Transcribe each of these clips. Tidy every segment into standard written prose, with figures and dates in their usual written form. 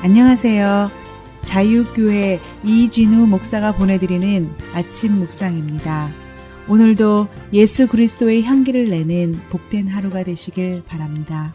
안녕하세요. 자유교회 이진우 목사가 보내드리는 아침 묵상입니다. 오늘도 예수 그리스도의 향기를 내는 복된 하루가 되시길 바랍니다.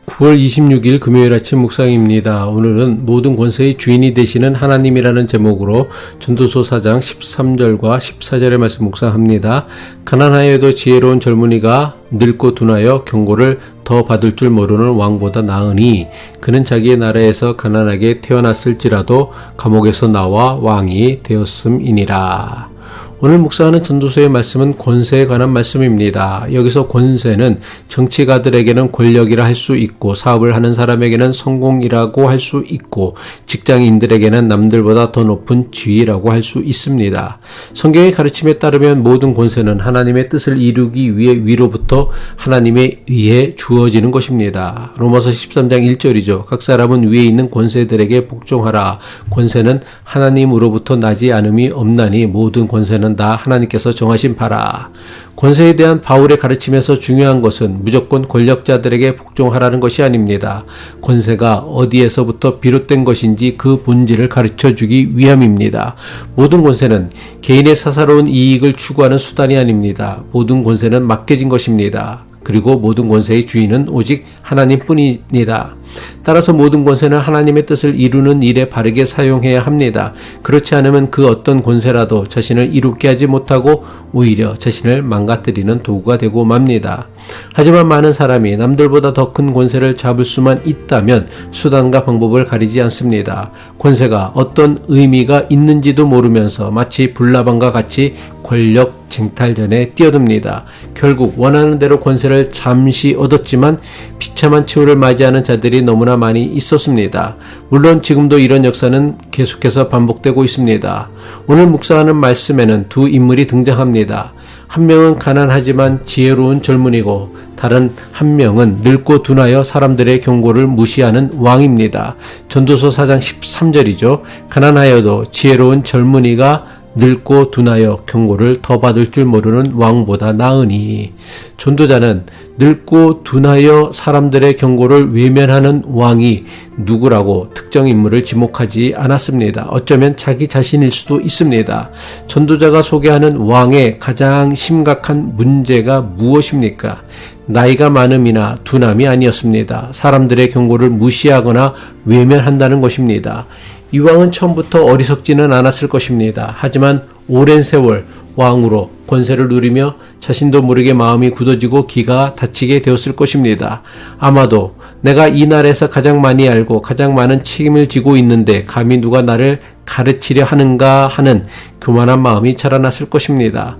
9월 26일 금요일 아침 묵상입니다. 오늘은 모든 권세의 주인이 되시는 하나님이라는 제목으로 전도서 4장 13절과 14절의 말씀 묵상합니다. 가난하여도 지혜로운 젊은이가 늙고 둔하여 경고를 더 받을 줄 모르는 왕보다 나으니 그는 자기의 나라에서 가난하게 태어났을지라도 감옥에서 나와 왕이 되었음이니라. 오늘 묵상하는 전도서의 말씀은 권세에 관한 말씀입니다. 여기서 권세는 정치가들에게는 권력이라 할 수 있고 사업을 하는 사람에게는 성공이라고 할 수 있고 직장인들에게는 남들보다 더 높은 지위라고 할 수 있습니다. 성경의 가르침에 따르면 모든 권세는 하나님의 뜻을 이루기 위해 위로부터 하나님에 의해 주어지는 것입니다. 로마서 13장 1절이죠. 각 사람은 위에 있는 권세들에게 복종하라. 권세는 하나님으로부터 나지 않음이 없나니 모든 권세는 다 하나님께서 정하신 바라. 권세에 대한 바울의 가르침에서 중요한 것은 무조건 권력자들에게 복종하라는 것이 아닙니다. 권세가 어디에서부터 비롯된 것인지 그 본질을 가르쳐주기 위함입니다. 모든 권세는 개인의 사사로운 이익을 추구하는 수단이 아닙니다. 모든 권세는 맡겨진 것입니다. 그리고 모든 권세의 주인은 오직 하나님뿐입니다. 따라서 모든 권세는 하나님의 뜻을 이루는 일에 바르게 사용해야 합니다. 그렇지 않으면 그 어떤 권세라도 자신을 이롭게 하지 못하고 오히려 자신을 망가뜨리는 도구가 되고 맙니다. 하지만 많은 사람이 남들보다 더 큰 권세를 잡을 수만 있다면 수단과 방법을 가리지 않습니다. 권세가 어떤 의미가 있는지도 모르면서 마치 불나방과 같이 권력 쟁탈전에 뛰어듭니다. 결국 원하는 대로 권세를 잠시 얻었지만 비참한 최후를 맞이하는 자들이 너무나 많이 있었습니다. 물론 지금도 이런 역사는 계속해서 반복되고 있습니다. 오늘 묵상하는 말씀에는 두 인물이 등장합니다. 한 명은 가난하지만 지혜로운 젊은이고 다른 한 명은 늙고 둔하여 사람들의 경고를 무시하는 왕입니다. 전도서 4장 13절이죠. 가난하여도 지혜로운 젊은이가 늙고 둔하여 경고를 더 받을 줄 모르는 왕보다 나으니 전도자는 늙고 둔하여 사람들의 경고를 외면하는 왕이 누구라고 특정 인물을 지목하지 않았습니다. 어쩌면 자기 자신일 수도 있습니다. 전도자가 소개하는 왕의 가장 심각한 문제가 무엇입니까? 나이가 많음이나 둔함이 아니었습니다. 사람들의 경고를 무시하거나 외면한다는 것입니다. 이 왕은 처음부터 어리석지는 않았을 것입니다. 하지만 오랜 세월 왕으로 권세를 누리며 자신도 모르게 마음이 굳어지고 기가 다치게 되었을 것입니다. 아마도 내가 이 나라에서 가장 많이 알고 가장 많은 책임을 지고 있는데 감히 누가 나를 가르치려 하는가 하는 교만한 마음이 자라났을 것입니다.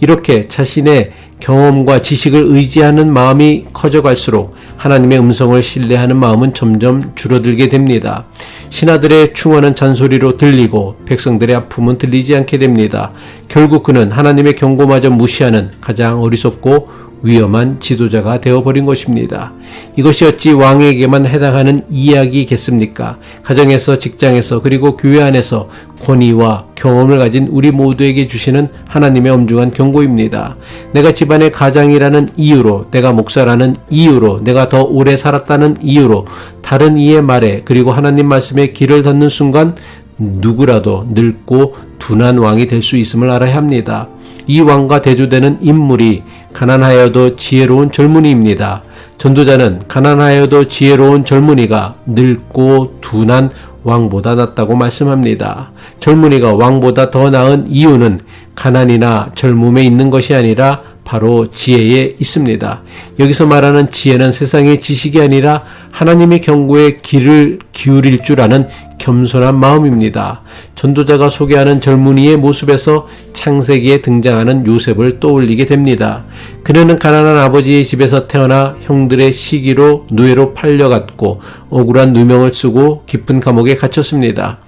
이렇게 자신의 경험과 지식을 의지하는 마음이 커져갈수록 하나님의 음성을 신뢰하는 마음은 점점 줄어들게 됩니다. 신하들의 충언은 잔소리로 들리고 백성들의 아픔은 들리지 않게 됩니다. 결국 그는 하나님의 경고마저 무시하는 가장 어리석고 위험한 지도자가 되어버린 것입니다. 이것이 어찌 왕에게만 해당하는 이야기겠습니까? 가정에서, 직장에서, 그리고 교회 안에서 권위와 경험을 가진 우리 모두에게 주시는 하나님의 엄중한 경고입니다. 내가 집안의 가장이라는 이유로, 내가 목사라는 이유로, 내가 더 오래 살았다는 이유로 다른 이의 말에 그리고 하나님 말씀에 귀를 닫는 순간 누구라도 늙고 둔한 왕이 될 수 있음을 알아야 합니다. 이 왕과 대조되는 인물이 가난하여도 지혜로운 젊은이입니다. 전도자는 가난하여도 지혜로운 젊은이가 늙고 둔한 왕보다 낫다고 말씀합니다. 젊은이가 왕보다 더 나은 이유는 가난이나 젊음에 있는 것이 아니라 바로 지혜에 있습니다. 여기서 말하는 지혜는 세상의 지식이 아니라 하나님의 경고에 귀를 기울일 줄 아는 겸손한 마음입니다. 전도자가 소개하는 젊은이의 모습에서 창세기에 등장하는 요셉을 떠올리게 됩니다. 그녀는 가난한 아버지의 집에서 태어나 형들의 시기로 노예로 팔려갔고 억울한 누명을 쓰고 깊은 감옥에 갇혔습니다.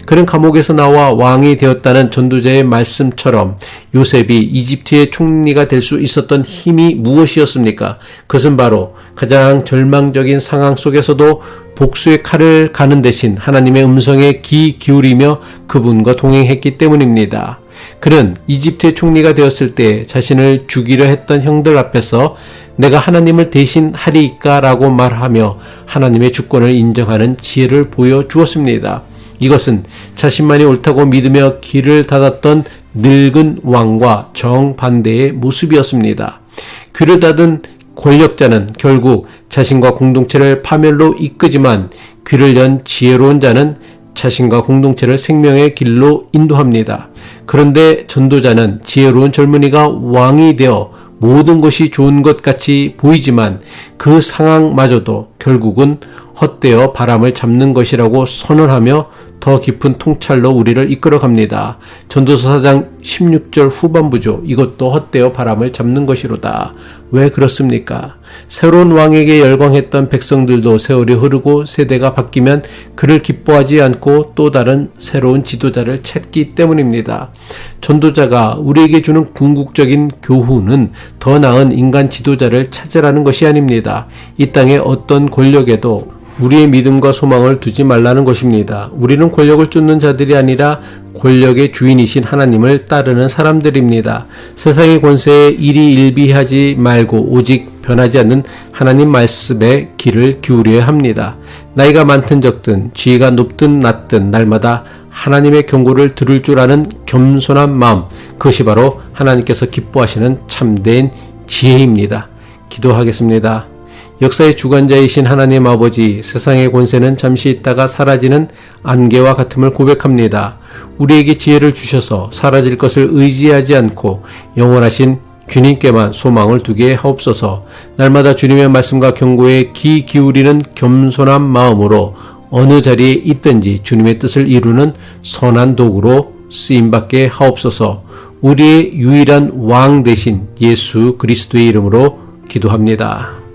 그는 감옥에서 나와 왕이 되었다는 전도자의 말씀처럼 요셉이 이집트의 총리가 될 수 있었던 힘이 무엇이었습니까? 그것은 바로 가장 절망적인 상황 속에서도 복수의 칼을 가는 대신 하나님의 음성에 귀 기울이며 그분과 동행했기 때문입니다. 그는 이집트의 총리가 되었을 때 자신을 죽이려 했던 형들 앞에서 내가 하나님을 대신하리까 라고 말하며 하나님의 주권을 인정하는 지혜를 보여주었습니다. 이것은 자신만이 옳다고 믿으며 길을 닫았던 늙은 왕과 정반대의 모습이었습니다. 귀를 닫은 권력자는 결국 자신과 공동체를 파멸로 이끄지만 귀를 연 지혜로운 자는 자신과 공동체를 생명의 길로 인도합니다. 그런데 전도자는 지혜로운 젊은이가 왕이 되어 모든 것이 좋은 것 같이 보이지만 그 상황마저도 결국은 헛되어 바람을 잡는 것이라고 선언하며 더 깊은 통찰로 우리를 이끌어갑니다. 전도서 4장 16절 후반부죠. 이것도 헛되어 바람을 잡는 것이로다. 왜 그렇습니까? 새로운 왕에게 열광했던 백성들도 세월이 흐르고 세대가 바뀌면 그를 기뻐하지 않고 또 다른 새로운 지도자를 찾기 때문입니다. 전도자가 우리에게 주는 궁극적인 교훈은 더 나은 인간 지도자를 찾으라는 것이 아닙니다. 이 땅의 어떤 권력에도 우리의 믿음과 소망을 두지 말라는 것입니다. 우리는 권력을 쫓는 자들이 아니라 권력의 주인이신 하나님을 따르는 사람들입니다. 세상의 권세에 일희일비하지 말고 오직 변하지 않는 하나님 말씀에 귀를 기울여야 합니다. 나이가 많든 적든 지위가 높든 낮든 날마다 하나님의 경고를 들을 줄 아는 겸손한 마음, 그것이 바로 하나님께서 기뻐하시는 참된 지혜입니다. 기도하겠습니다. 역사의 주관자이신 하나님 아버지, 세상의 권세는 잠시 있다가 사라지는 안개와 같음을 고백합니다. 우리에게 지혜를 주셔서 사라질 것을 의지하지 않고 영원하신 주님께만 소망을 두게 하옵소서. 날마다 주님의 말씀과 경고에 귀 기울이는 겸손한 마음으로 어느 자리에 있든지 주님의 뜻을 이루는 선한 도구로 쓰임받게 하옵소서. 우리의 유일한 왕 되신 예수 그리스도의 이름으로 기도합니다.